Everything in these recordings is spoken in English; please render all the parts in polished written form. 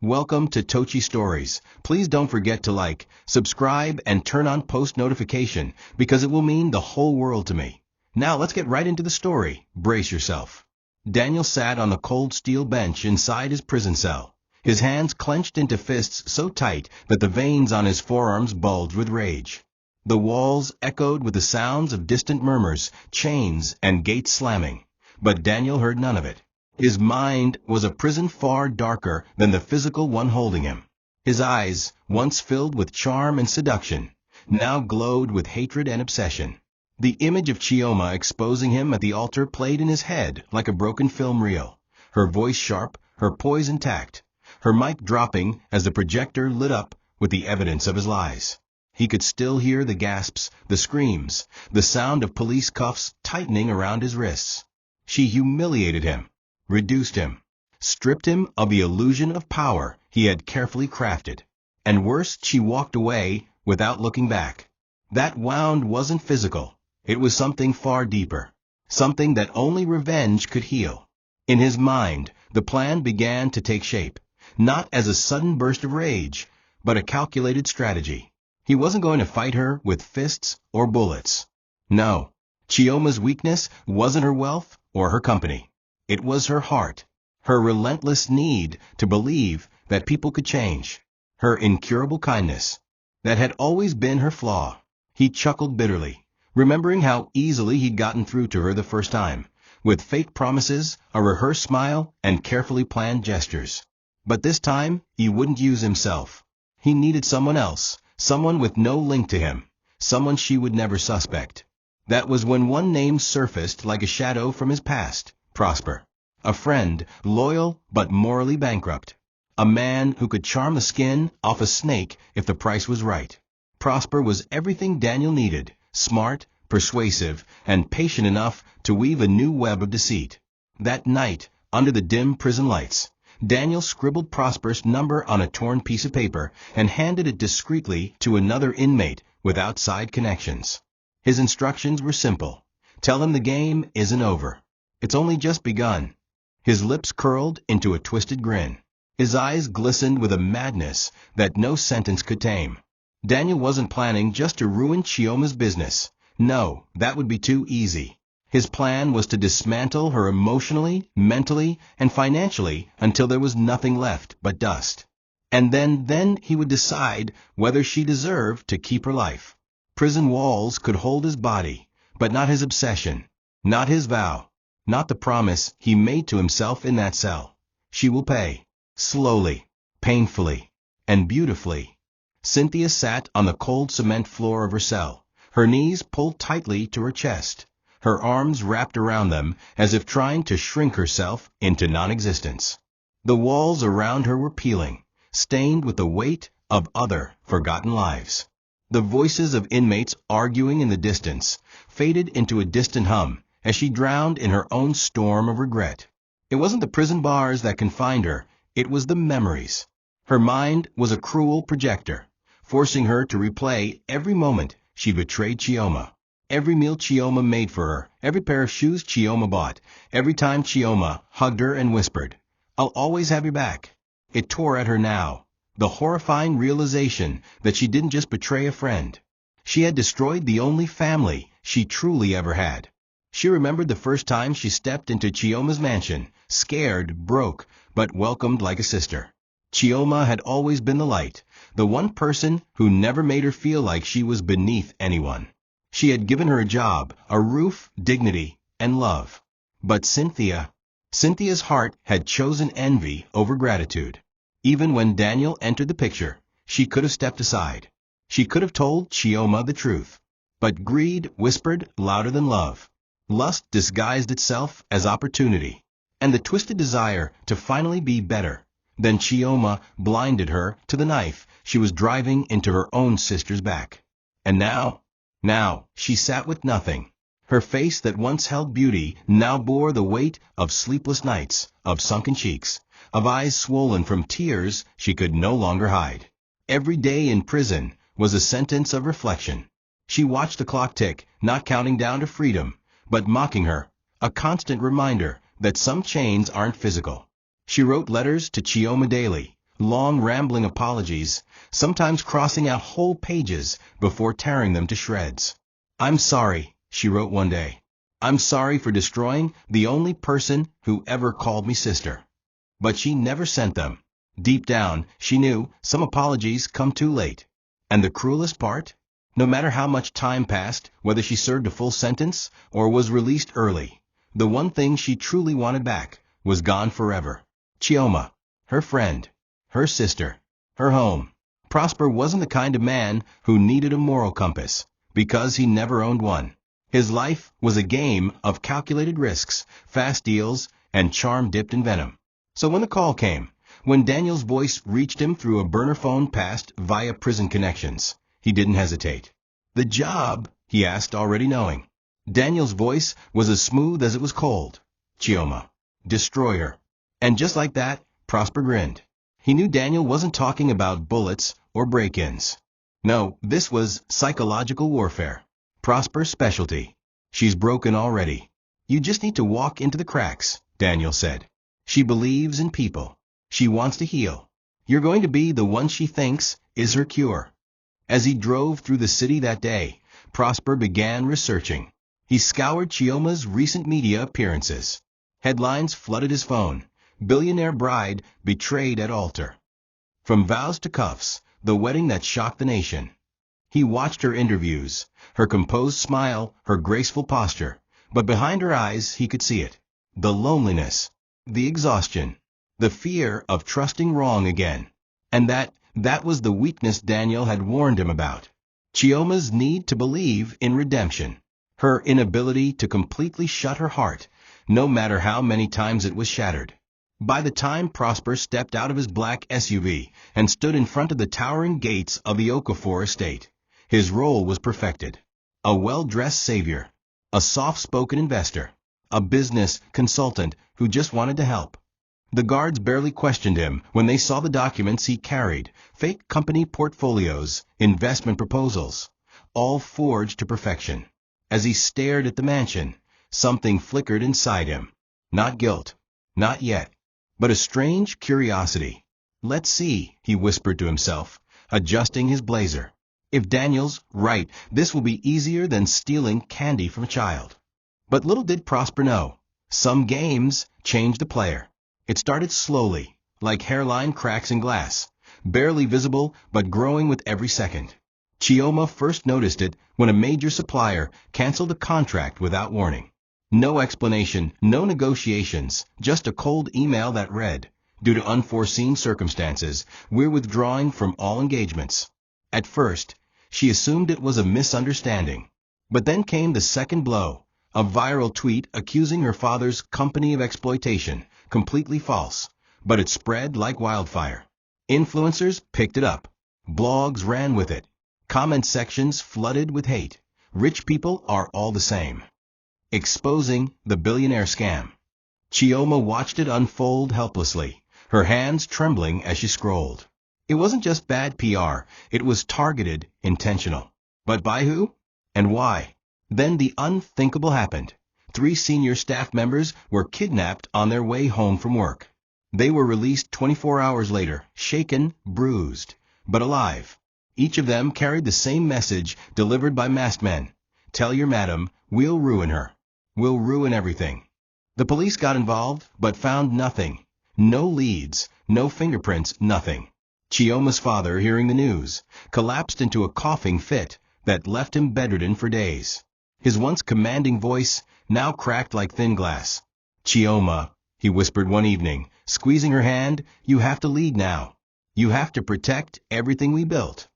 Welcome to Tochi Stories. Please don't forget to like, subscribe, and turn on post notification because it will mean the whole world to me. Now let's get right into the story. Brace yourself. Daniel sat on the cold steel bench inside his prison cell, his hands clenched into fists so tight that the veins on his forearms bulged with rage. The walls echoed with the sounds of distant murmurs, chains, and gates slamming, but Daniel heard none of it. His mind was a prison far darker than the physical one holding him. His eyes, once filled with charm and seduction, now glowed with hatred and obsession. The image of Chioma exposing him at the altar played in his head like a broken film reel, her voice sharp, her poise intact, her mic dropping as the projector lit up with the evidence of his lies. He could still hear the gasps, the screams, the sound of police cuffs tightening around his wrists. She humiliated him, reduced him, stripped him of the illusion of power he had carefully crafted. And worse, she walked away without looking back. That wound wasn't physical. It was something far deeper, something that only revenge could heal. In his mind, the plan began to take shape, not as a sudden burst of rage, but a calculated strategy. He wasn't going to fight her with fists or bullets. No, Chioma's weakness wasn't her wealth or her company. It was her heart, her relentless need to believe that people could change, her incurable kindness. That had always been her flaw. He chuckled bitterly, remembering how easily he'd gotten through to her the first time, with fake promises, a rehearsed smile, and carefully planned gestures. But this time, he wouldn't use himself. He needed someone else, someone with no link to him, someone she would never suspect. That was when one name surfaced like a shadow from his past: Prosper. A friend, loyal but morally bankrupt. A man who could charm the skin off a snake if the price was right. Prosper was everything Daniel needed: smart, persuasive, and patient enough to weave a new web of deceit. That night, under the dim prison lights, Daniel scribbled Prosper's number on a torn piece of paper and handed it discreetly to another inmate with outside connections. His instructions were simple. Tell him the game isn't over. It's only just begun. His lips curled into a twisted grin. His eyes glistened with a madness that no sentence could tame. Daniel wasn't planning just to ruin Chioma's business. No, that would be too easy. His plan was to dismantle her emotionally, mentally, and financially until there was nothing left but dust. And then he would decide whether she deserved to keep her life. Prison walls could hold his body, but not his obsession, not his vow, not the promise he made to himself in that cell. She will pay. Slowly, painfully, and beautifully. Cynthia sat on the cold cement floor of her cell, her knees pulled tightly to her chest, her arms wrapped around them as if trying to shrink herself into non-existence. The walls around her were peeling, stained with the weight of other forgotten lives. The voices of inmates arguing in the distance faded into a distant hum as she drowned in her own storm of regret. It wasn't the prison bars that confined her, it was the memories. Her mind was a cruel projector, forcing her to replay every moment she betrayed Chioma. Every meal Chioma made for her, every pair of shoes Chioma bought, every time Chioma hugged her and whispered, "I'll always have your back." It tore at her now, the horrifying realization that she didn't just betray a friend. She had destroyed the only family she truly ever had. She remembered the first time she stepped into Chioma's mansion, scared, broke, but welcomed like a sister. Chioma had always been the light, the one person who never made her feel like she was beneath anyone. She had given her a job, a roof, dignity, and love. But Cynthia's heart had chosen envy over gratitude. Even when Daniel entered the picture, she could have stepped aside. She could have told Chioma the truth. But greed whispered louder than love. Lust disguised itself as opportunity, and the twisted desire to finally be better than Chioma blinded her to the knife she was driving into her own sister's back. And now she sat with nothing. Her face that once held beauty now bore the weight of sleepless nights, of sunken cheeks, of eyes swollen from tears she could no longer hide. Every day in prison was a sentence of reflection. She watched the clock tick, not counting down to freedom, but mocking her, a constant reminder that some chains aren't physical. She wrote letters to Chioma daily, long rambling apologies, sometimes crossing out whole pages before tearing them to shreds. "I'm sorry," she wrote one day. "I'm sorry for destroying the only person who ever called me sister." But she never sent them. Deep down, she knew some apologies come too late. And the cruelest part? No matter how much time passed, whether she served a full sentence or was released early, the one thing she truly wanted back was gone forever. Chioma, her friend, her sister, her home. Prosper wasn't the kind of man who needed a moral compass, because he never owned one. His life was a game of calculated risks, fast deals, and charm dipped in venom. So when the call came, when Daniel's voice reached him through a burner phone passed via prison connections, he didn't hesitate. "The job?" he asked, already knowing. Daniel's voice was as smooth as it was cold. "Chioma, destroyer." And just like that, Prosper grinned. He knew Daniel wasn't talking about bullets or break-ins. No, this was psychological warfare. Prosper's specialty. "She's broken already. You just need to walk into the cracks," Daniel said. "She believes in people. She wants to heal. You're going to be the one she thinks is her cure." As he drove through the city that day, Prosper began researching. He scoured Chioma's recent media appearances. Headlines flooded his phone. "Billionaire bride betrayed at altar." From vows to cuffs, the wedding that shocked the nation. He watched her interviews, her composed smile, her graceful posture, but behind her eyes he could see it. The loneliness, the exhaustion, the fear of trusting wrong again. And that was the weakness Daniel had warned him about. Chioma's need to believe in redemption. Her inability to completely shut her heart, no matter how many times it was shattered. By the time Prosper stepped out of his black SUV and stood in front of the towering gates of the Okafor estate, his role was perfected. A well-dressed savior, a soft-spoken investor, a business consultant who just wanted to help. The guards barely questioned him when they saw the documents he carried, fake company portfolios, investment proposals, all forged to perfection. As he stared at the mansion, something flickered inside him. Not guilt, not yet, but a strange curiosity. "Let's see," he whispered to himself, adjusting his blazer. "If Daniel's right, this will be easier than stealing candy from a child." But little did Prosper know, some games change the player. It started slowly, like hairline cracks in glass, barely visible but growing with every second. Chioma first noticed it when a major supplier canceled a contract without warning. No explanation, no negotiations, just a cold email that read, "Due to unforeseen circumstances, we're withdrawing from all engagements." At first, she assumed it was a misunderstanding. But then came the second blow, a viral tweet accusing her father's company of exploitation, completely false, but it spread like wildfire. Influencers picked it up. Blogs ran with it. Comment sections flooded with hate. Rich people are all the same. Exposing the billionaire scam. Chioma watched it unfold helplessly, her hands trembling as she scrolled. It wasn't just bad PR, it was targeted, intentional. But by who? And why? Then the unthinkable happened. 3 senior staff members were kidnapped on their way home from work. They were released 24 hours later, shaken, bruised, but alive. Each of them carried the same message delivered by masked men. "Tell your madam, we'll ruin her. We'll ruin everything." The police got involved, but found nothing. No leads, no fingerprints, nothing. Chioma's father, hearing the news, collapsed into a coughing fit that left him bedridden for days. His once commanding voice now cracked like thin glass. "Chioma," he whispered one evening, squeezing her hand, "you have to lead now. You have to protect everything we built."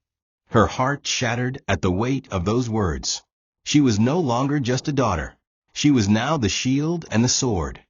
Her heart shattered at the weight of those words. She was no longer just a daughter. She was now the shield and the sword.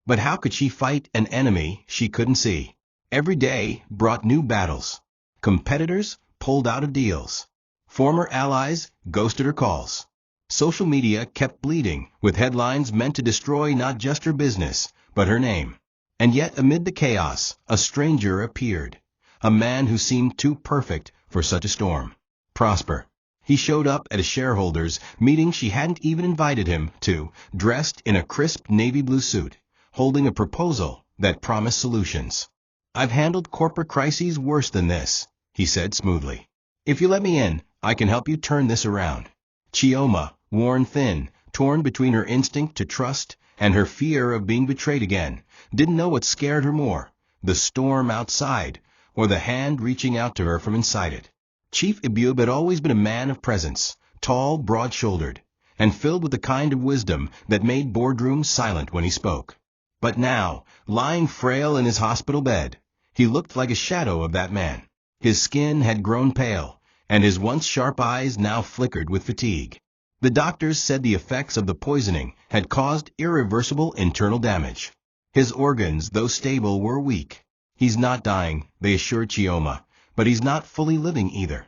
But how could she fight an enemy she couldn't see? Every day brought new battles. Competitors pulled out of deals. Former allies ghosted her calls. Social media kept bleeding, with headlines meant to destroy not just her business, but her name. And yet, amid the chaos, a stranger appeared. A man who seemed too perfect for such a storm. Prosper. He showed up at a shareholders' meeting she hadn't even invited him to, dressed in a crisp navy blue suit, holding a proposal that promised solutions. I've handled corporate crises worse than this, he said smoothly. If you let me in, I can help you turn this around. Chioma, worn thin, torn between her instinct to trust and her fear of being betrayed again, didn't know what scared her more, the storm outside or the hand reaching out to her from inside it. Chief Ibube had always been a man of presence, tall, broad-shouldered, and filled with the kind of wisdom that made boardrooms silent when he spoke. But now, lying frail in his hospital bed, he looked like a shadow of that man. His skin had grown pale, and his once sharp eyes now flickered with fatigue. The doctors said the effects of the poisoning had caused irreversible internal damage. His organs, though stable, were weak. He's not dying, they assured Chioma, but he's not fully living either.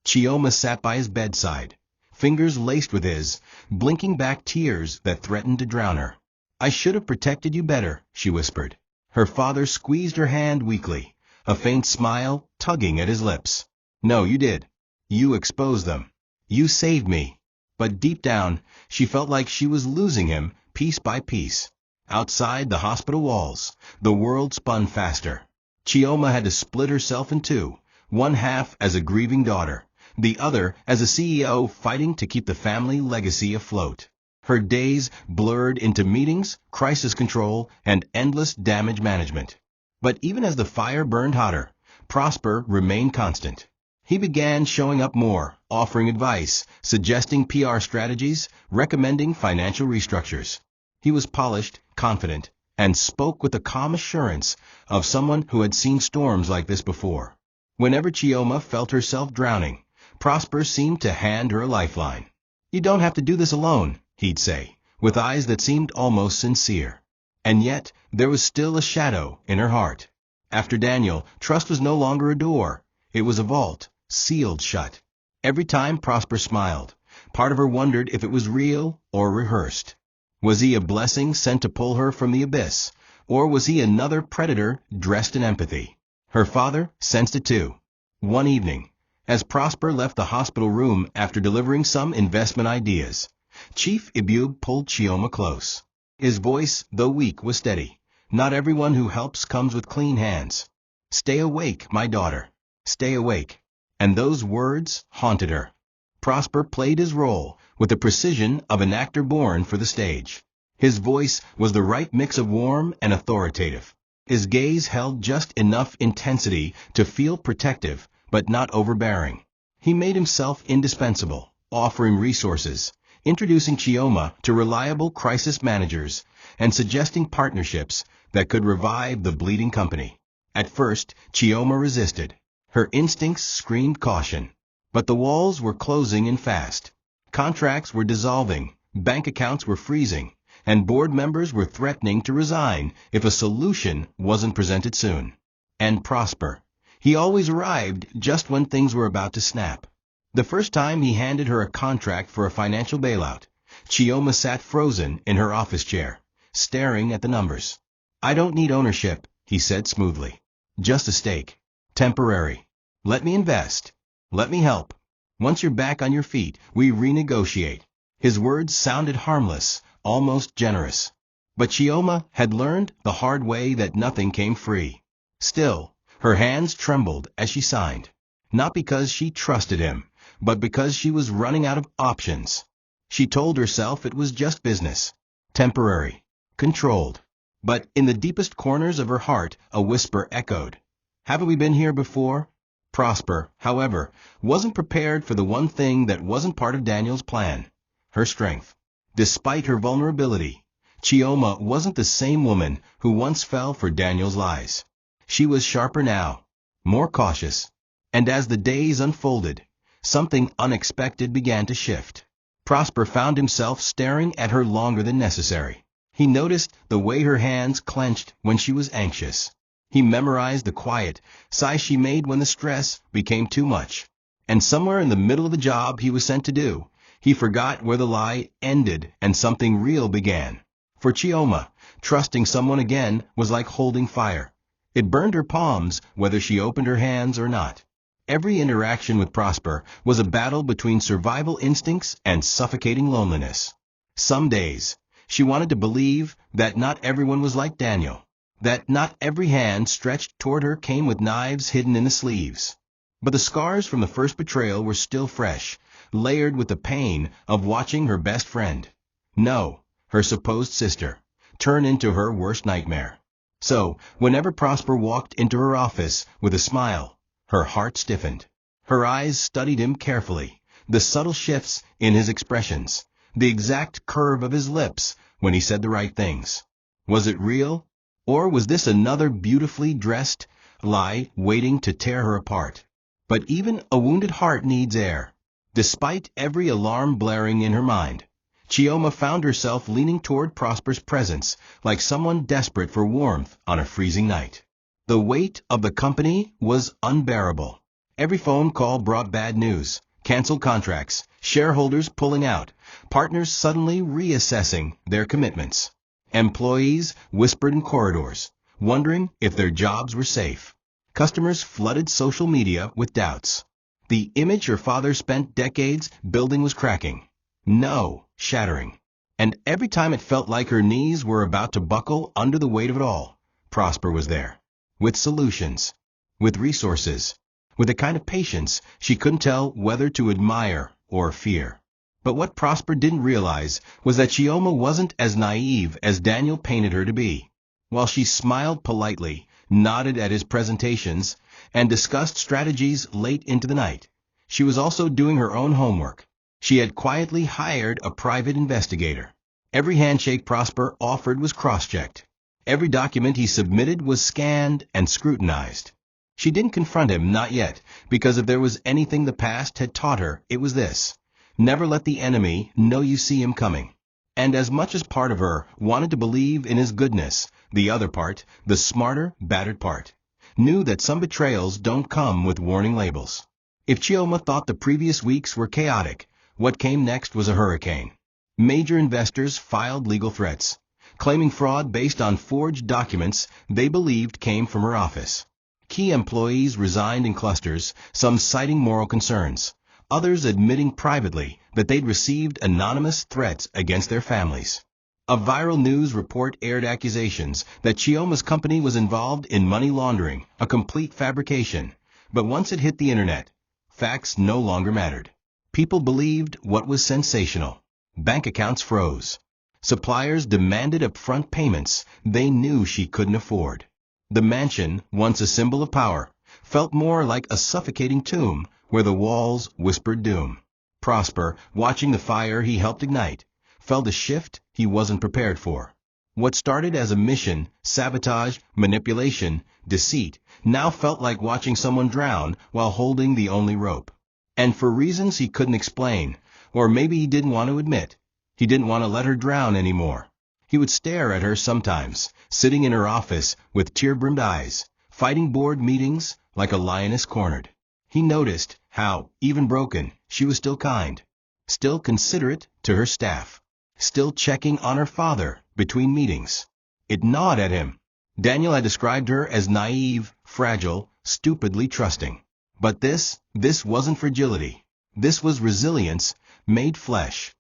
Chioma sat by his bedside, fingers laced with his, blinking back tears that threatened to drown her. I should have protected you better, she whispered. Her father squeezed her hand weakly, a faint smile tugging at his lips. No, you did. You exposed them. You saved me. But deep down, she felt like she was losing him piece by piece. Outside the hospital walls, the world spun faster. Chioma had to split herself in two, one half as a grieving daughter, the other as a CEO fighting to keep the family legacy afloat. Her days blurred into meetings, crisis control, and endless damage management. But even as the fire burned hotter, Prosper remained constant. He began showing up more, offering advice, suggesting PR strategies, recommending financial restructures. He was polished, confident, and spoke with the calm assurance of someone who had seen storms like this before. Whenever Chioma felt herself drowning, Prosper seemed to hand her a lifeline. You don't have to do this alone, he'd say, with eyes that seemed almost sincere. And yet, there was still a shadow in her heart. After Daniel, trust was no longer a door. It was a vault, sealed shut. Every time Prosper smiled, part of her wondered if it was real or rehearsed. Was he a blessing sent to pull her from the abyss, or was he another predator dressed in empathy? Her father sensed it too. One evening, as Prosper left the hospital room after delivering some investment ideas, Chief Ibube pulled Chioma close. His voice, though weak, was steady. Not everyone who helps comes with clean hands. Stay awake, my daughter. Stay awake. And those words haunted her. Prosper played his role with the precision of an actor born for the stage. His voice was the right mix of warm and authoritative. His gaze held just enough intensity to feel protective, but not overbearing. He made himself indispensable, offering resources, introducing Chioma to reliable crisis managers, and suggesting partnerships that could revive the bleeding company. At first, Chioma resisted. Her instincts screamed caution. But the walls were closing in fast. Contracts were dissolving, bank accounts were freezing, and board members were threatening to resign if a solution wasn't presented soon. And Prosper. He always arrived just when things were about to snap. The first time he handed her a contract for a financial bailout, Chioma sat frozen in her office chair, staring at the numbers. I don't need ownership, he said smoothly. Just a stake. Temporary. Let me invest. Let me help. Once you're back on your feet, we renegotiate. His words sounded harmless, almost generous. But Chioma had learned the hard way that nothing came free. Still, her hands trembled as she signed. Not because she trusted him, but because she was running out of options. She told herself it was just business. Temporary. Controlled. But in the deepest corners of her heart, a whisper echoed. Haven't we been here before? Prosper, however, wasn't prepared for the one thing that wasn't part of Daniel's plan, her strength. Despite her vulnerability, Chioma wasn't the same woman who once fell for Daniel's lies. She was sharper now, more cautious, and as the days unfolded, something unexpected began to shift. Prosper found himself staring at her longer than necessary. He noticed the way her hands clenched when she was anxious. He memorized the quiet sighs she made when the stress became too much. And somewhere in the middle of the job he was sent to do, he forgot where the lie ended and something real began. For Chioma, trusting someone again was like holding fire. It burned her palms whether she opened her hands or not. Every interaction with Prosper was a battle between survival instincts and suffocating loneliness. Some days, she wanted to believe that not everyone was like Daniel. that not every hand stretched toward her came with knives hidden in the sleeves. But the scars from the first betrayal were still fresh, layered with the pain of watching her best friend, no, her supposed sister, turn into her worst nightmare. So, whenever Prosper walked into her office with a smile, her heart stiffened. Her eyes studied him carefully, the subtle shifts in his expressions, the exact curve of his lips when he said the right things. Was it real? Or was this another beautifully dressed lie waiting to tear her apart? But even a wounded heart needs air. Despite every alarm blaring in her mind, Chioma found herself leaning toward Prosper's presence like someone desperate for warmth on a freezing night. The weight of the company was unbearable. Every phone call brought bad news, canceled contracts, shareholders pulling out, partners suddenly reassessing their commitments. Employees whispered in corridors, wondering if their jobs were safe. Customers flooded social media with doubts. The image her father spent decades building was cracking. No, shattering. And every time it felt like her knees were about to buckle under the weight of it all, Prosper was there. With solutions. With resources. With a kind of patience she couldn't tell whether to admire or fear. But what Prosper didn't realize was that Chioma wasn't as naive as Daniel painted her to be. While she smiled politely, nodded at his presentations, and discussed strategies late into the night, she was also doing her own homework. She had quietly hired a private investigator. Every handshake Prosper offered was cross-checked. Every document he submitted was scanned and scrutinized. She didn't confront him, not yet, because if there was anything the past had taught her, it was this. Never let the enemy know you see him coming. And as much as part of her wanted to believe in his goodness, the other part, the smarter, battered part, knew that some betrayals don't come with warning labels. If Chioma thought the previous weeks were chaotic, what came next was a hurricane. Major investors filed legal threats, claiming fraud based on forged documents they believed came from her office. Key employees resigned in clusters, some citing moral concerns, others admitting privately that they'd received anonymous threats against their families. A viral news report aired accusations that Chioma's company was involved in money laundering, a complete fabrication. But once it hit the internet, facts no longer mattered. People believed what was sensational. Bank accounts froze. Suppliers demanded upfront payments they knew she couldn't afford. The mansion, once a symbol of power, felt more like a suffocating tomb where the walls whispered doom. Prosper, watching the fire he helped ignite, felt a shift he wasn't prepared for. What started as a mission, sabotage, manipulation, deceit, now felt like watching someone drown while holding the only rope. And for reasons he couldn't explain, or maybe he didn't want to admit, he didn't want to let her drown anymore. He would stare at her sometimes, sitting in her office with tear-brimmed eyes, fighting board meetings like a lioness cornered. He noticed how, even broken, she was still kind, still considerate to her staff, still checking on her father between meetings. It gnawed at him. Daniel had described her as naive, fragile, stupidly trusting. But this wasn't fragility. This was resilience made flesh.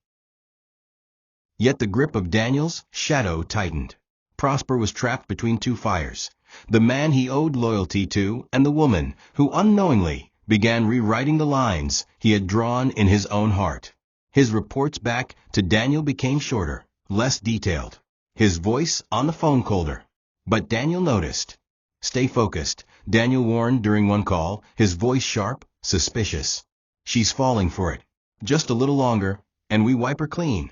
Yet the grip of Daniel's shadow tightened. Prosper was trapped between two fires, the man he owed loyalty to and the woman who unknowingly began rewriting the lines he had drawn in his own heart. His reports back to Daniel became shorter, less detailed. His voice on the phone colder. But Daniel noticed. Stay focused, Daniel warned during one call, his voice sharp, suspicious. She's falling for it. Just a little longer, and we wipe her clean.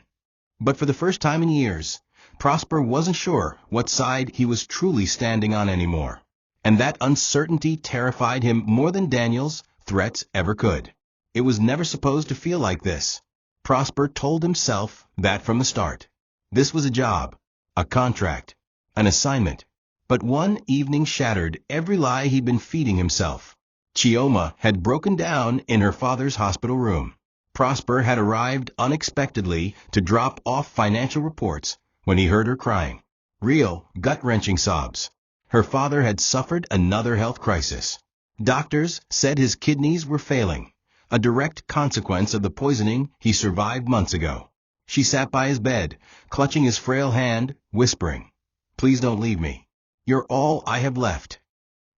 But for the first time in years, Prosper wasn't sure what side he was truly standing on anymore. And that uncertainty terrified him more than Daniel's threats ever could. It was never supposed to feel like this. Prosper told himself that from the start. This was a job, a contract, an assignment. But one evening shattered every lie he'd been feeding himself. Chioma had broken down in her father's hospital room. Prosper had arrived unexpectedly to drop off financial reports when he heard her crying. Real, gut-wrenching sobs. Her father had suffered another health crisis. Doctors said his kidneys were failing, a direct consequence of the poisoning he survived months ago. She sat by his bed, clutching his frail hand, whispering, "Please don't leave me. You're all I have left.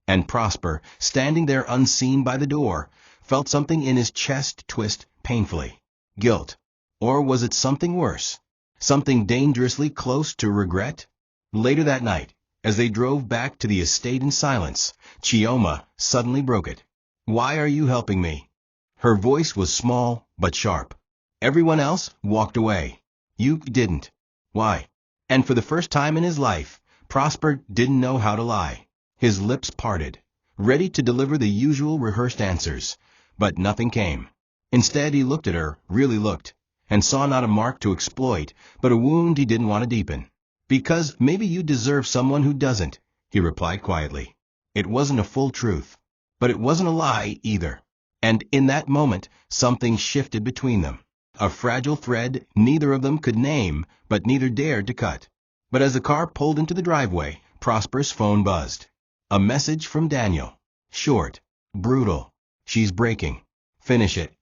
And Prosper, standing there unseen by the door, felt something in his chest twist painfully. Guilt. Or was it something worse? Something dangerously close to regret? Later that night, as they drove back to the estate in silence, Chioma suddenly broke it. Why are you helping me? Her voice was small but sharp. Everyone else walked away. You didn't. Why? And for the first time in his life, Prosper didn't know how to lie. His lips parted, ready to deliver the usual rehearsed answers, but nothing came. Instead, he looked at her, really looked, and saw not a mark to exploit, but a wound he didn't want to deepen. Because maybe you deserve someone who doesn't, he replied quietly. It wasn't a full truth, but it wasn't a lie either. And in that moment, something shifted between them. A fragile thread neither of them could name, but neither dared to cut. But as the car pulled into the driveway, Prosper's phone buzzed. A message from Daniel. Short, brutal. She's breaking. Finish it.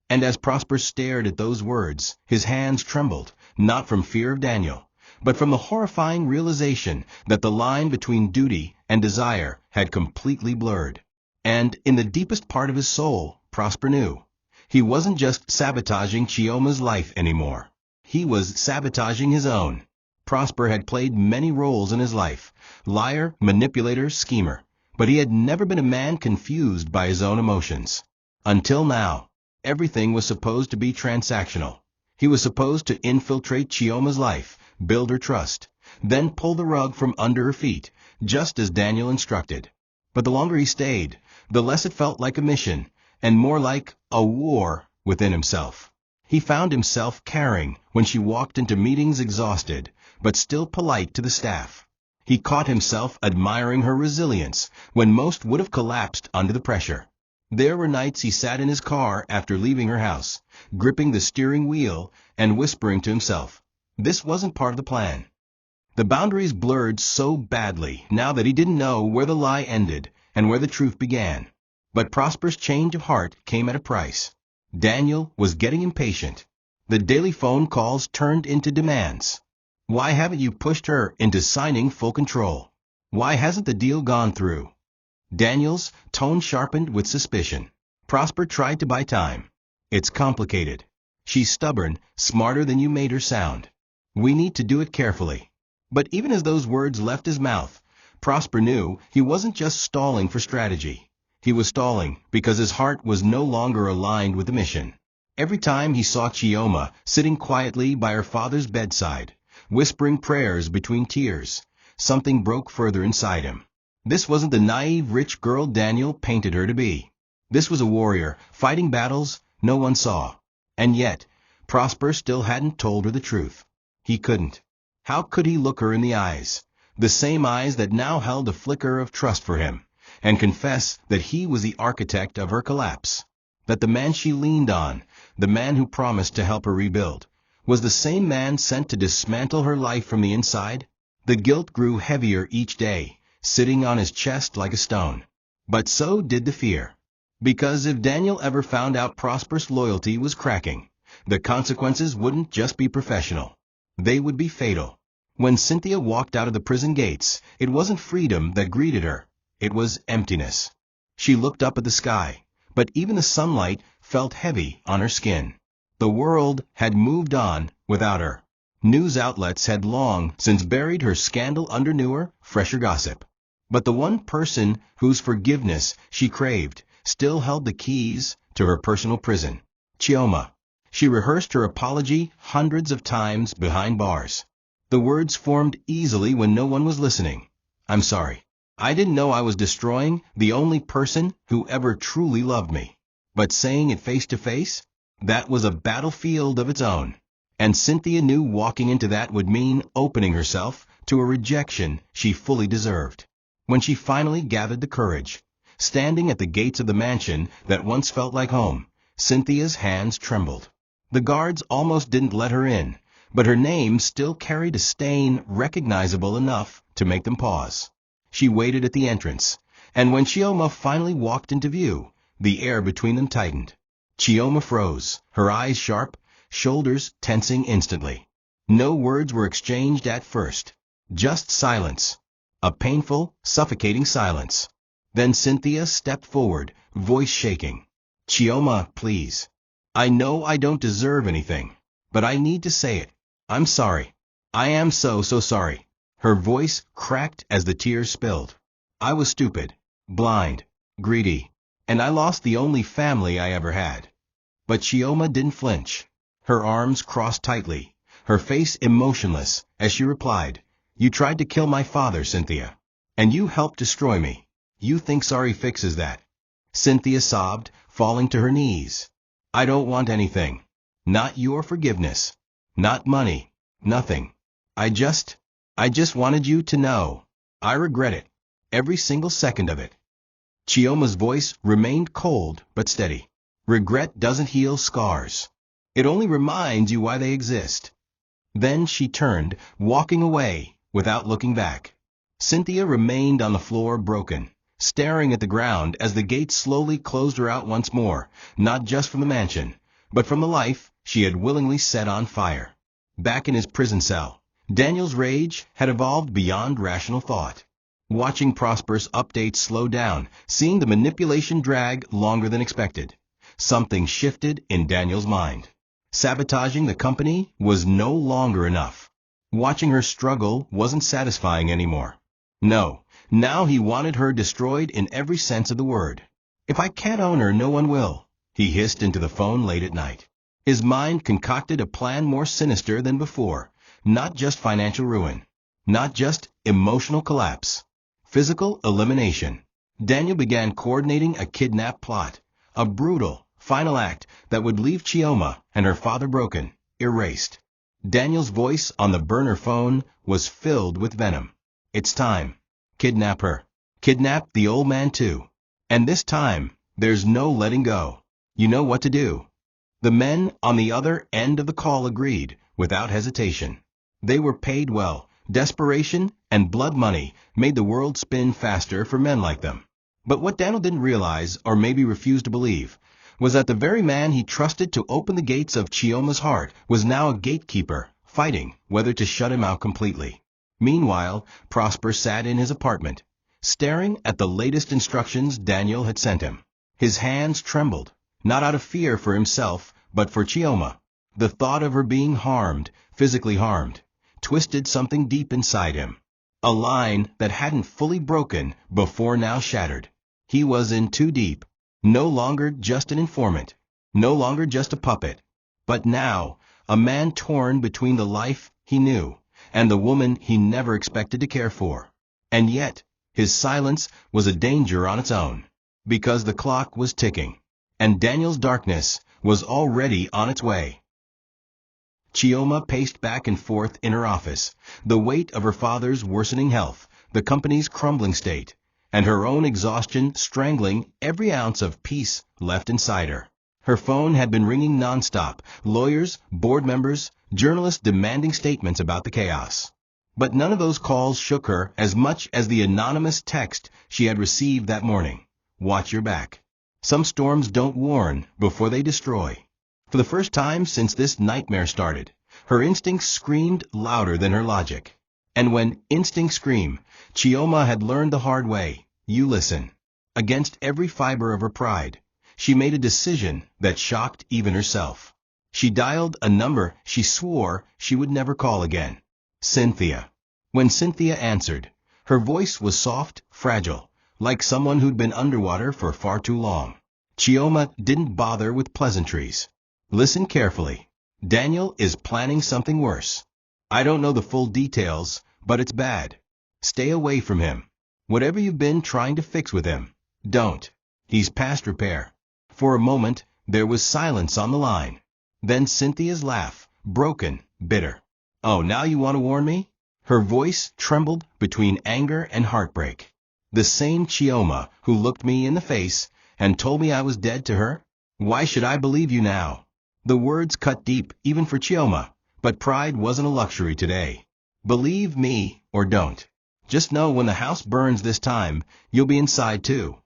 And as Prosper stared at those words, his hands trembled, not from fear of Daniel, but from the horrifying realization that the line between duty and desire had completely blurred. And in the deepest part of his soul, Prosper knew. He wasn't just sabotaging Chioma's life anymore. He was sabotaging his own. Prosper had played many roles in his life, liar, manipulator, schemer, but he had never been a man confused by his own emotions. Until now, everything was supposed to be transactional. He was supposed to infiltrate Chioma's life, build her trust, then pull the rug from under her feet, just as Daniel instructed. But the longer he stayed, the less it felt like a mission, and more like a war within himself. He found himself caring when she walked into meetings exhausted, but still polite to the staff. He caught himself admiring her resilience when most would have collapsed under the pressure. There were nights he sat in his car after leaving her house, gripping the steering wheel and whispering to himself, this wasn't part of the plan. The boundaries blurred so badly now that he didn't know where the lie ended and where the truth began. But Prosper's change of heart came at a price. Daniel was getting impatient. The daily phone calls turned into demands. Why haven't you pushed her into signing full control? Why hasn't the deal gone through? Daniel's tone sharpened with suspicion. Prosper tried to buy time. It's complicated. She's stubborn, smarter than you made her sound. We need to do it carefully. But even as those words left his mouth, Prosper knew he wasn't just stalling for strategy. He was stalling because his heart was no longer aligned with the mission. Every time he saw Chioma sitting quietly by her father's bedside, whispering prayers between tears, something broke further inside him. This wasn't the naive rich girl Daniel painted her to be. This was a warrior, fighting battles no one saw. And yet, Prosper still hadn't told her the truth. He couldn't. How could he look her in the eyes, the same eyes that now held a flicker of trust for him, and confess that he was the architect of her collapse? That the man she leaned on, the man who promised to help her rebuild, was the same man sent to dismantle her life from the inside? The guilt grew heavier each day, sitting on his chest like a stone. But so did the fear. Because if Daniel ever found out Prosper's loyalty was cracking, the consequences wouldn't just be professional. They would be fatal. When Cynthia walked out of the prison gates, it wasn't freedom that greeted her. It was emptiness. She looked up at the sky, but even the sunlight felt heavy on her skin. The world had moved on without her. News outlets had long since buried her scandal under newer, fresher gossip. But the one person whose forgiveness she craved still held the keys to her personal prison. Chioma. She rehearsed her apology hundreds of times behind bars. The words formed easily when no one was listening. I'm sorry. I didn't know I was destroying the only person who ever truly loved me. But saying it face to face? That was a battlefield of its own. And Cynthia knew walking into that would mean opening herself to a rejection she fully deserved. When she finally gathered the courage, standing at the gates of the mansion that once felt like home, Cynthia's hands trembled. The guards almost didn't let her in, but her name still carried a stain recognizable enough to make them pause. She waited at the entrance, and when Chioma finally walked into view, the air between them tightened. Chioma froze, her eyes sharp, shoulders tensing instantly. No words were exchanged at first, just silence. A painful, suffocating silence. Then Cynthia stepped forward, voice shaking. Chioma, please. I know I don't deserve anything, but I need to say it. I'm sorry. I am so sorry. Her voice cracked as the tears spilled. I was stupid, blind, greedy, and I lost the only family I ever had. But Chioma didn't flinch. Her arms crossed tightly, her face emotionless, as she replied, You tried to kill my father, Cynthia. And you helped destroy me. You think sorry fixes that? Cynthia sobbed, falling to her knees. I don't want anything. Not your forgiveness. Not money. Nothing. I just wanted you to know. I regret it. Every single second of it. Chioma's voice remained cold but steady. Regret doesn't heal scars. It only reminds you why they exist. Then she turned, walking away, without looking back. Cynthia remained on the floor broken, staring at the ground as the gates slowly closed her out once more, not just from the mansion, but from the life she had willingly set on fire. Back in his prison cell, Daniel's rage had evolved beyond rational thought. Watching Prosper's updates slow down, seeing the manipulation drag longer than expected, something shifted in Daniel's mind. Sabotaging the company was no longer enough. Watching her struggle wasn't satisfying anymore. No, now he wanted her destroyed in every sense of the word. If I can't own her, no one will, he hissed into the phone late at night. His mind concocted a plan more sinister than before. Not just financial ruin. Not just emotional collapse. Physical elimination. Daniel began coordinating a kidnap plot. A brutal, final act that would leave Chioma and her father broken, erased. Daniel's voice on the burner phone was filled with venom. It's time. Kidnap her. Kidnap the old man too. And this time, there's no letting go. You know what to do. The men on the other end of the call agreed, without hesitation. They were paid well. Desperation and blood money made the world spin faster for men like them. But what Daniel didn't realize, or maybe refused to believe, was that the very man he trusted to open the gates of Chioma's heart was now a gatekeeper, fighting whether to shut him out completely. Meanwhile, Prosper sat in his apartment, staring at the latest instructions Daniel had sent him. His hands trembled, not out of fear for himself, but for Chioma. The thought of her being harmed, physically harmed, twisted something deep inside him. A line that hadn't fully broken before now shattered. He was in too deep. No longer just an informant. No longer just a puppet. But now, a man torn between the life he knew and the woman he never expected to care for. And yet, his silence was a danger on its own. Because the clock was ticking. And Daniel's darkness was already on its way. Chioma paced back and forth in her office, the weight of her father's worsening health, the company's crumbling state, and her own exhaustion strangling every ounce of peace left inside her. Her phone had been ringing nonstop, lawyers, board members, journalists demanding statements about the chaos. But none of those calls shook her as much as the anonymous text she had received that morning. Watch your back. Some storms don't warn before they destroy. For the first time since this nightmare started, her instincts screamed louder than her logic. And when instincts scream, Chioma had learned the hard way. You listen. Against every fiber of her pride, she made a decision that shocked even herself. She dialed a number she swore she would never call again. Cynthia. When Cynthia answered, her voice was soft, fragile, like someone who'd been underwater for far too long. Chioma didn't bother with pleasantries. Listen carefully. Daniel is planning something worse. I don't know the full details, but it's bad. Stay away from him. Whatever you've been trying to fix with him, don't. He's past repair. For a moment, there was silence on the line. Then Cynthia's laugh, broken, bitter. Oh, now you want to warn me? Her voice trembled between anger and heartbreak. The same Chioma who looked me in the face and told me I was dead to her? Why should I believe you now? The words cut deep, even for Chioma, but pride wasn't a luxury today. Believe me or don't. Just know when the house burns this time, you'll be inside too.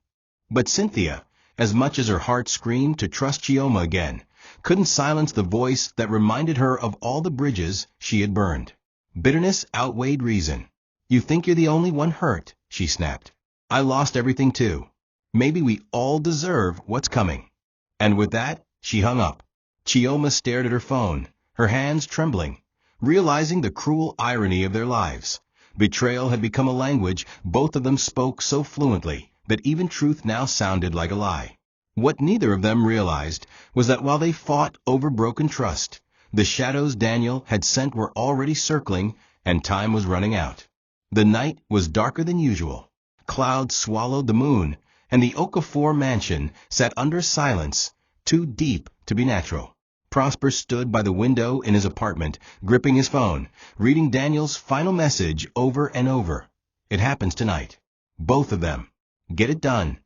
But Cynthia, as much as her heart screamed to trust Chioma again, couldn't silence the voice that reminded her of all the bridges she had burned. Bitterness outweighed reason. You think you're the only one hurt, she snapped. I lost everything too. Maybe we all deserve what's coming. And with that, she hung up. Chioma stared at her phone, her hands trembling, realizing the cruel irony of their lives. Betrayal had become a language both of them spoke so fluently that even truth now sounded like a lie. What neither of them realized was that while they fought over broken trust, the shadows Daniel had sent were already circling and time was running out. The night was darker than usual. Clouds swallowed the moon, and the Okafor mansion sat under silence, too deep to be natural. Prosper stood by the window in his apartment, gripping his phone, reading Daniel's final message over and over. It happens tonight. Both of them. Get it done.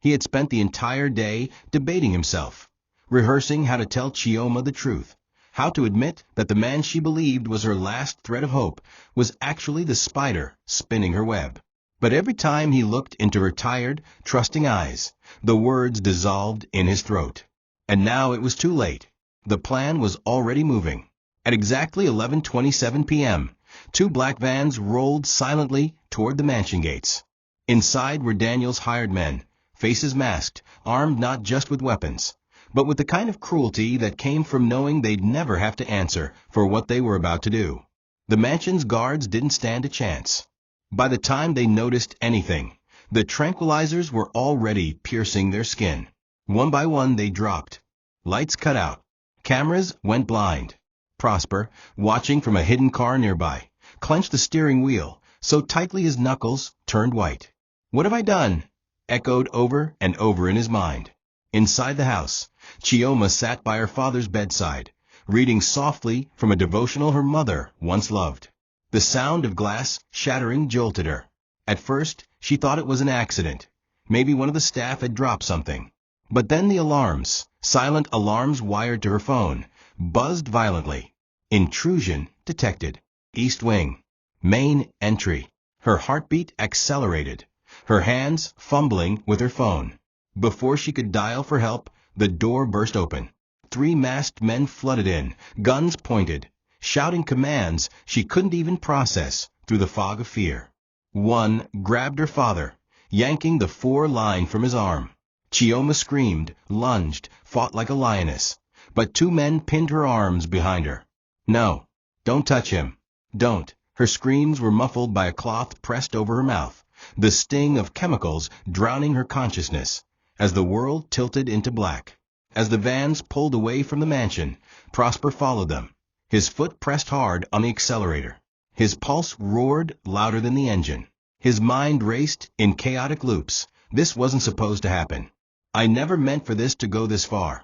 He had spent the entire day debating himself, rehearsing how to tell Chioma the truth, how to admit that the man she believed was her last thread of hope was actually the spider spinning her web. But every time he looked into her tired, trusting eyes, the words dissolved in his throat. And now it was too late. The plan was already moving. At exactly 11:27 p.m., two black vans rolled silently toward the mansion gates. Inside were Daniel's hired men, faces masked, armed not just with weapons, but with the kind of cruelty that came from knowing they'd never have to answer for what they were about to do. The mansion's guards didn't stand a chance. By the time they noticed anything, the tranquilizers were already piercing their skin. One by one they dropped. Lights cut out. Cameras went blind. Prosper, watching from a hidden car nearby, clenched the steering wheel so tightly his knuckles turned white. "What have I done?" echoed over and over in his mind. Inside the house, Chioma sat by her father's bedside, reading softly from a devotional her mother once loved. The sound of glass shattering jolted her. At first, she thought it was an accident. Maybe one of the staff had dropped something. But then the alarms, silent alarms wired to her phone, buzzed violently. Intrusion detected. East Wing. Main entry. Her heartbeat accelerated, her hands fumbling with her phone. Before she could dial for help, the door burst open. 3 masked men flooded in, guns pointed, shouting commands she couldn't even process through the fog of fear. One grabbed her father, yanking the 4 line from his arm. Chioma screamed, lunged, fought like a lioness, but 2 men pinned her arms behind her. "No, don't touch him. Don't." Her screams were muffled by a cloth pressed over her mouth, the sting of chemicals drowning her consciousness, as the world tilted into black. As the vans pulled away from the mansion, Prosper followed them, his foot pressed hard on the accelerator. His pulse roared louder than the engine. His mind raced in chaotic loops. This wasn't supposed to happen. I never meant for this to go this far.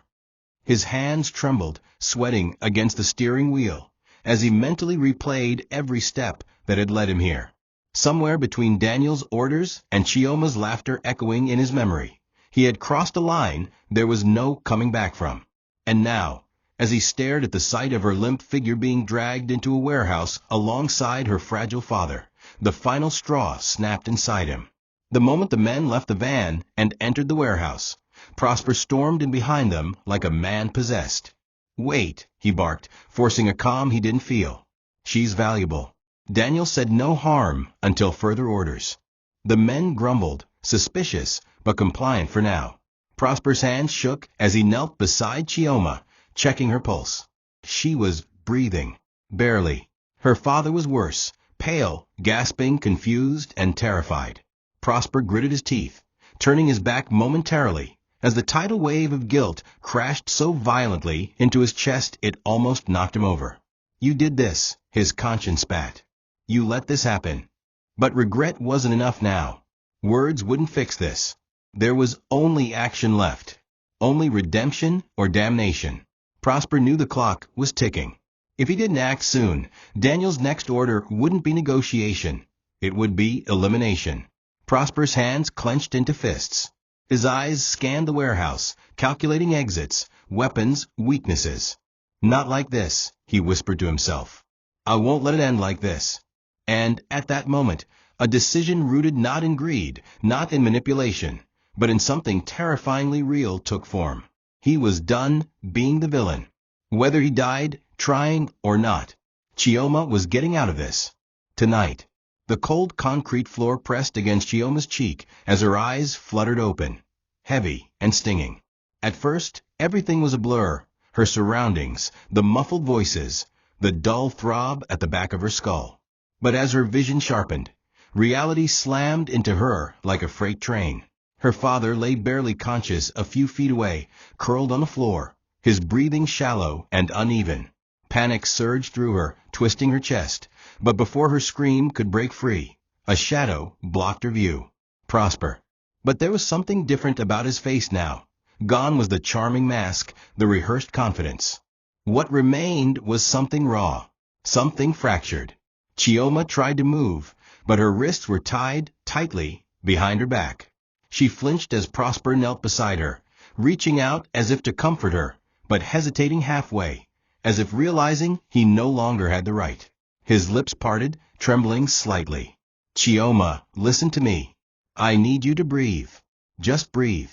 His hands trembled, sweating against the steering wheel, as he mentally replayed every step that had led him here. Somewhere between Daniel's orders and Chioma's laughter echoing in his memory, he had crossed a line there was no coming back from. And now, as he stared at the sight of her limp figure being dragged into a warehouse alongside her fragile father, the final straw snapped inside him. The moment the men left the van and entered the warehouse, Prosper stormed in behind them like a man possessed. "Wait," he barked, forcing a calm he didn't feel. "She's valuable." Daniel said no harm until further orders. The men grumbled, suspicious, but compliant for now. Prosper's hands shook as he knelt beside Chioma, checking her pulse. She was breathing. Barely. Her father was worse, pale, gasping, confused, and terrified. Prosper gritted his teeth, turning his back momentarily, as the tidal wave of guilt crashed so violently into his chest it almost knocked him over. "You did this," his conscience spat. "You let this happen." But regret wasn't enough now. Words wouldn't fix this. There was only action left. Only redemption or damnation. Prosper knew the clock was ticking. If he didn't act soon, Daniel's next order wouldn't be negotiation. It would be elimination. Prosper's hands clenched into fists. His eyes scanned the warehouse, calculating exits, weapons, weaknesses. "Not like this," he whispered to himself. "I won't let it end like this." And at that moment, a decision rooted not in greed, not in manipulation, but in something terrifyingly real took form. He was done being the villain. Whether he died, trying or not, Chioma was getting out of this. Tonight. The cold concrete floor pressed against Chioma's cheek as her eyes fluttered open, heavy and stinging. At first, everything was a blur. Her surroundings, the muffled voices, the dull throb at the back of her skull. But as her vision sharpened, reality slammed into her like a freight train. Her father lay barely conscious a few feet away, curled on the floor, his breathing shallow and uneven. Panic surged through her, twisting her chest, but before her scream could break free, a shadow blocked her view. Prosper. But there was something different about his face now. Gone was the charming mask, the rehearsed confidence. What remained was something raw, something fractured. Chioma tried to move, but her wrists were tied tightly behind her back. She flinched as Prosper knelt beside her, reaching out as if to comfort her, but hesitating halfway, as if realizing he no longer had the right. His lips parted, trembling slightly. Chioma, listen to me. I need you to breathe. Just breathe.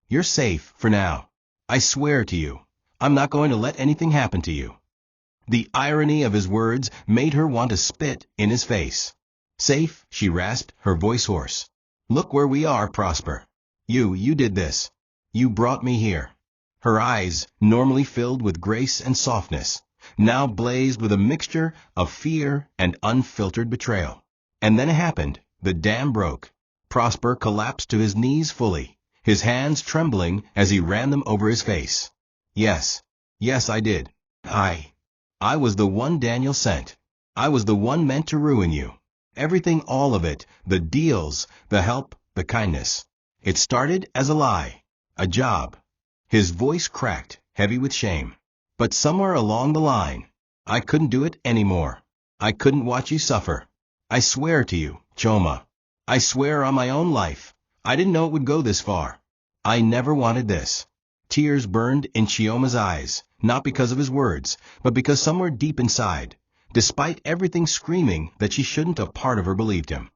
You're safe for now. I swear to you, I'm not going to let anything happen to you. The irony of his words made her want to spit in his face. Safe, she rasped, her voice hoarse. Look where we are, Prosper. You did this. You brought me here. Her eyes, normally filled with grace and softness, now blazed with a mixture of fear and unfiltered betrayal. And then it happened. The dam broke. Prosper collapsed to his knees fully, his hands trembling as he ran them over his face. Yes, I did. I was the one Daniel sent. I was the one meant to ruin you. Everything, all of it, the deals, the help, the kindness. It started as a lie, a job. His voice cracked, heavy with shame. But somewhere along the line, I couldn't do it anymore. I couldn't watch you suffer. I swear to you, Chioma. I swear on my own life. I didn't know it would go this far. I never wanted this. Tears burned in Chioma's eyes, not because of his words, but because somewhere deep inside, despite everything screaming that she shouldn't a part of her believed him.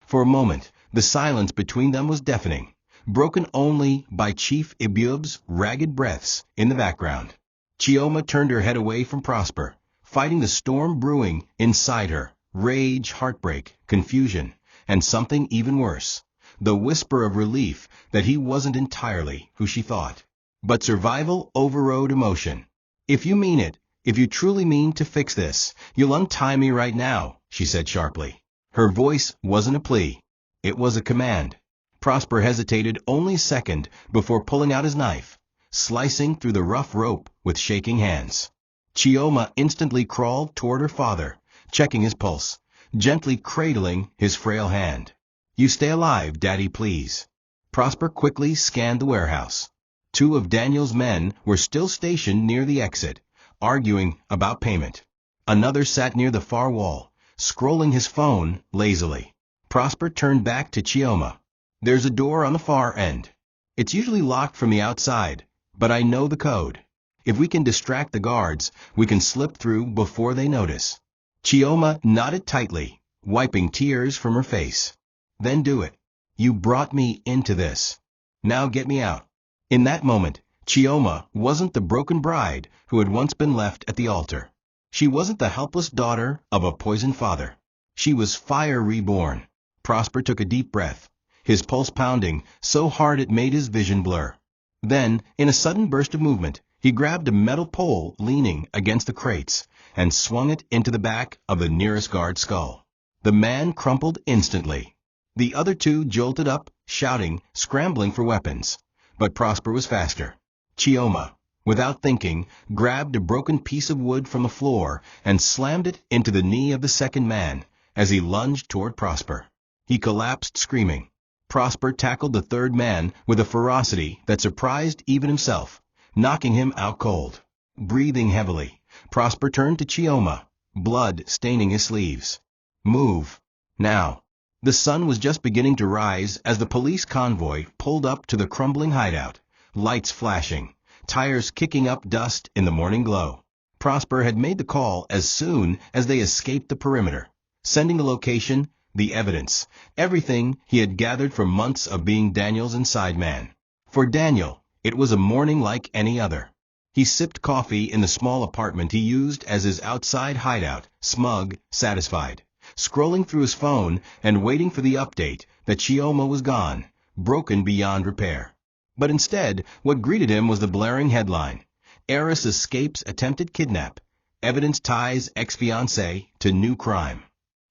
For a moment, the silence between them was deafening, broken only by Chief Ibub's ragged breaths in the background. Chioma turned her head away from Prosper, fighting the storm brewing inside her, rage, heartbreak, confusion, and something even worse, the whisper of relief that he wasn't entirely who she thought. But survival overrode emotion. If you mean it, if you truly mean to fix this, you'll untie me right now, she said sharply. Her voice wasn't a plea. It was a command. Prosper hesitated only a second before pulling out his knife, slicing through the rough rope with shaking hands. Chioma instantly crawled toward her father, checking his pulse, gently cradling his frail hand. You stay alive, Daddy, please. Prosper quickly scanned the warehouse. 2 of Daniel's men were still stationed near the exit, arguing about payment. Another sat near the far wall, scrolling his phone lazily. Prosper turned back to Chioma. There's a door on the far end. It's usually locked from the outside, but I know the code. If we can distract the guards, we can slip through before they notice. Chioma nodded tightly, wiping tears from her face. Then do it. You brought me into this. Now get me out. In that moment, Chioma wasn't the broken bride who had once been left at the altar. She wasn't the helpless daughter of a poisoned father. She was fire reborn. Prosper took a deep breath, his pulse pounding so hard it made his vision blur. Then, in a sudden burst of movement, he grabbed a metal pole leaning against the crates and swung it into the back of the nearest guard's skull. The man crumpled instantly. The other 2 jolted up, shouting, scrambling for weapons. But Prosper was faster. Chioma, without thinking, grabbed a broken piece of wood from the floor and slammed it into the knee of the second man as he lunged toward Prosper. He collapsed screaming. Prosper tackled the third man with a ferocity that surprised even himself, knocking him out cold. Breathing heavily, Prosper turned to Chioma, blood staining his sleeves. Move. Now. The sun was just beginning to rise as the police convoy pulled up to the crumbling hideout, lights flashing, tires kicking up dust in the morning glow. Prosper had made the call as soon as they escaped the perimeter, sending the location, the evidence, everything he had gathered from months of being Daniel's inside man. For Daniel, it was a morning like any other. He sipped coffee in the small apartment he used as his outside hideout, smug, satisfied. scrolling through his phone and waiting for the update that Chioma was gone, broken beyond repair. But instead, what greeted him was the blaring headline: Heiress escapes attempted kidnap. Evidence ties ex-fiancé to new crime.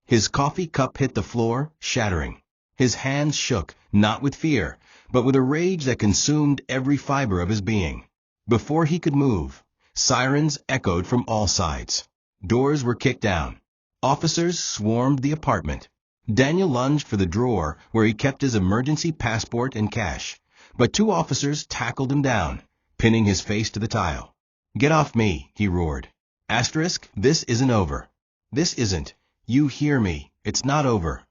His coffee cup hit the floor, shattering. His hands shook, not with fear, but with a rage that consumed every fiber of his being. Before he could move, sirens echoed from all sides. Doors were kicked down. Officers swarmed the apartment. Daniel lunged for the drawer where he kept his emergency passport and cash, but two officers tackled him down, pinning his face to the tile. "Get off me," he roared. This isn't over. This isn't. You hear me. It's not over.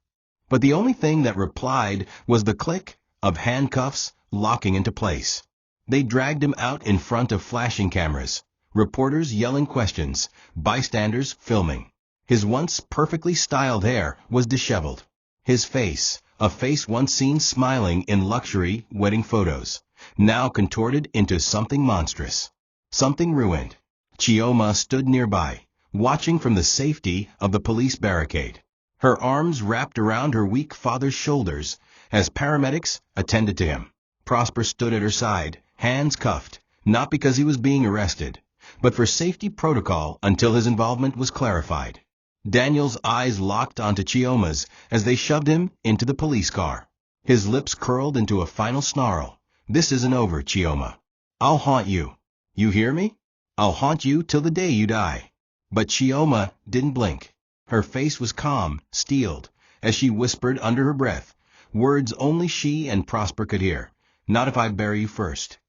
But the only thing that replied was the click of handcuffs locking into place. They dragged him out in front of flashing cameras, reporters yelling questions, bystanders filming. His once perfectly styled hair was disheveled. His face, a face once seen smiling in luxury wedding photos, now contorted into something monstrous, something ruined. Chioma stood nearby, watching from the safety of the police barricade, her arms wrapped around her weak father's shoulders as paramedics attended to him. Prosper stood at her side, hands cuffed, not because he was being arrested, but for safety protocol until his involvement was clarified. Daniel's eyes locked onto Chioma's as they shoved him into the police car. His lips curled into a final snarl. "This isn't over, Chioma. I'll haunt you. You hear me? I'll haunt you till the day you die." But Chioma didn't blink. Her face was calm, steeled, as she whispered under her breath, words only she and Prosper could hear. "Not if I bury you first."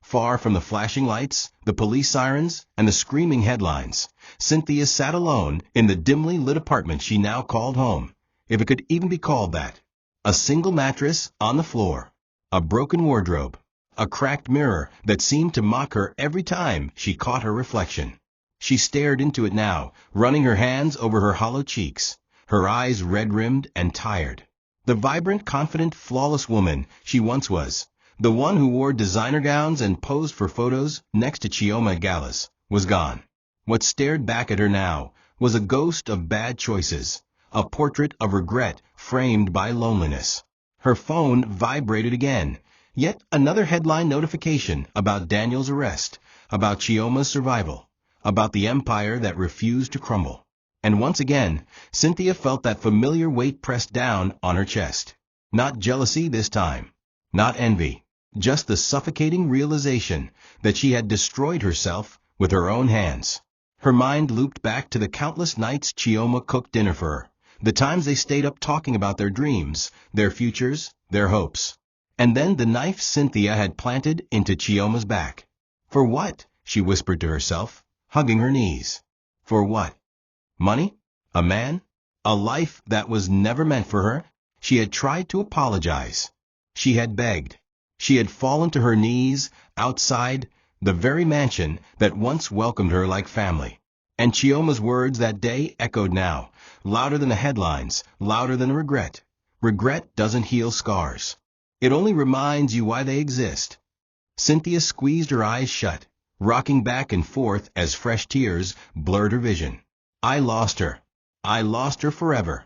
Far from the flashing lights, the police sirens, and the screaming headlines, Cynthia sat alone in the dimly lit apartment she now called home, if it could even be called that. A single mattress on the floor, a broken wardrobe, a cracked mirror that seemed to mock her every time she caught her reflection. She stared into it now, running her hands over her hollow cheeks, her eyes red-rimmed and tired. The vibrant, confident, flawless woman she once was, the one who wore designer gowns and posed for photos next to Chioma galas, was gone. What stared back at her now was a ghost of bad choices, a portrait of regret framed by loneliness. Her phone vibrated again, yet another headline notification about Daniel's arrest, about Chioma's survival, about the empire that refused to crumble. And once again, Cynthia felt that familiar weight pressed down on her chest. Not jealousy this time, not envy, just the suffocating realization that she had destroyed herself with her own hands. Her mind looped back to the countless nights Chioma cooked dinner for her, the times they stayed up talking about their dreams, their futures, their hopes. And then the knife Cynthia had planted into Chioma's back. For what? She whispered to herself, hugging her knees. For what? Money? A man? A life that was never meant for her? She had tried to apologize. She had begged. She had fallen to her knees outside the very mansion that once welcomed her like family. And Chioma's words that day echoed now, louder than the headlines, louder than regret. Regret doesn't heal scars. It only reminds you why they exist. Cynthia squeezed her eyes shut, rocking back and forth as fresh tears blurred her vision. I lost her. I lost her forever.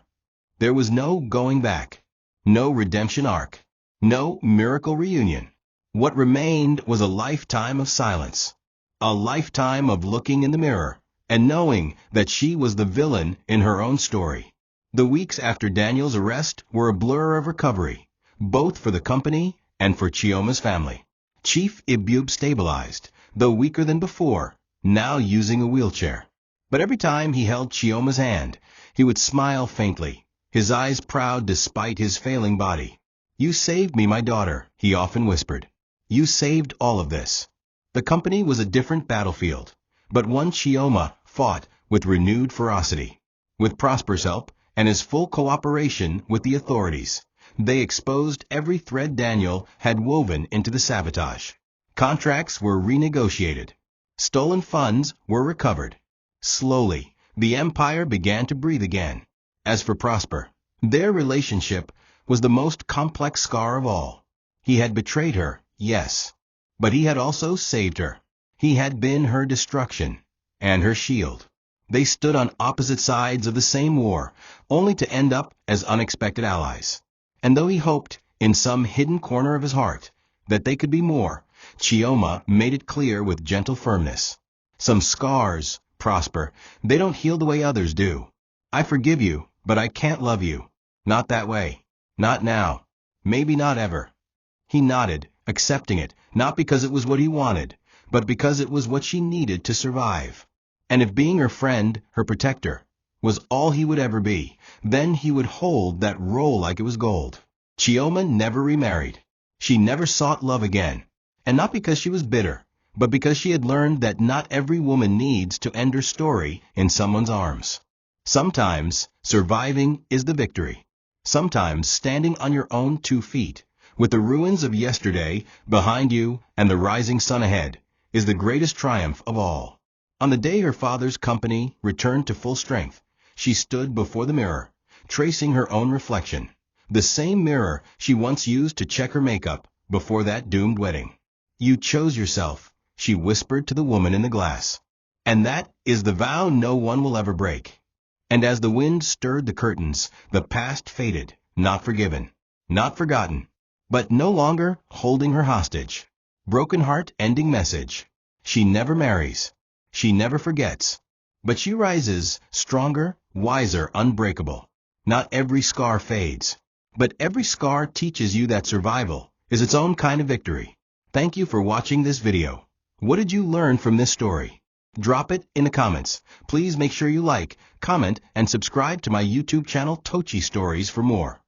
There was no going back, no redemption arc, no miracle reunion. What remained was a lifetime of silence, a lifetime of looking in the mirror and knowing that she was the villain in her own story. The weeks after Daniel's arrest were a blur of recovery, both for the company and for Chioma's family. Chief Ibube stabilized, though weaker than before, now using a wheelchair. But every time he held Chioma's hand, he would smile faintly, his eyes proud despite his failing body. You saved me, my daughter, he often whispered. You saved all of this. The company was a different battlefield, but one Chioma fought with renewed ferocity. With Prosper's help and his full cooperation with the authorities, they exposed every thread Daniel had woven into the sabotage. Contracts were renegotiated. Stolen funds were recovered. Slowly, the empire began to breathe again. As for Prosper, their relationship was the most complex scar of all. He had betrayed her, yes, but he had also saved her. He had been her destruction and her shield. They stood on opposite sides of the same war, only to end up as unexpected allies. And though he hoped, in some hidden corner of his heart, that they could be more, Chioma made it clear with gentle firmness. Some scars, Prosper, they don't heal the way others do. I forgive you, but I can't love you. Not that way. Not now. Maybe not ever. He nodded, accepting it, not because it was what he wanted, but because it was what she needed to survive. And if being her friend, her protector, was all he would ever be, then he would hold that role like it was gold. Chioma never remarried. She never sought love again. And not because she was bitter, but because she had learned that not every woman needs to end her story in someone's arms. Sometimes surviving is the victory. Sometimes standing on your own 2 feet, with the ruins of yesterday behind you and the rising sun ahead, is the greatest triumph of all. On the day her father's company returned to full strength, she stood before the mirror, tracing her own reflection, the same mirror she once used to check her makeup before that doomed wedding. You chose yourself, she whispered to the woman in the glass. And that is the vow no one will ever break. And as the wind stirred the curtains, the past faded, not forgiven, not forgotten, but no longer holding her hostage. Broken heart ending message. She never marries. She never forgets. But she rises, stronger, wiser, unbreakable. Not every scar fades. But every scar teaches you that survival is its own kind of victory. Thank you for watching this video. What did you learn from this story? Drop it in the comments. Please make sure you like, comment, and subscribe to my YouTube channel Tochi Stories for more.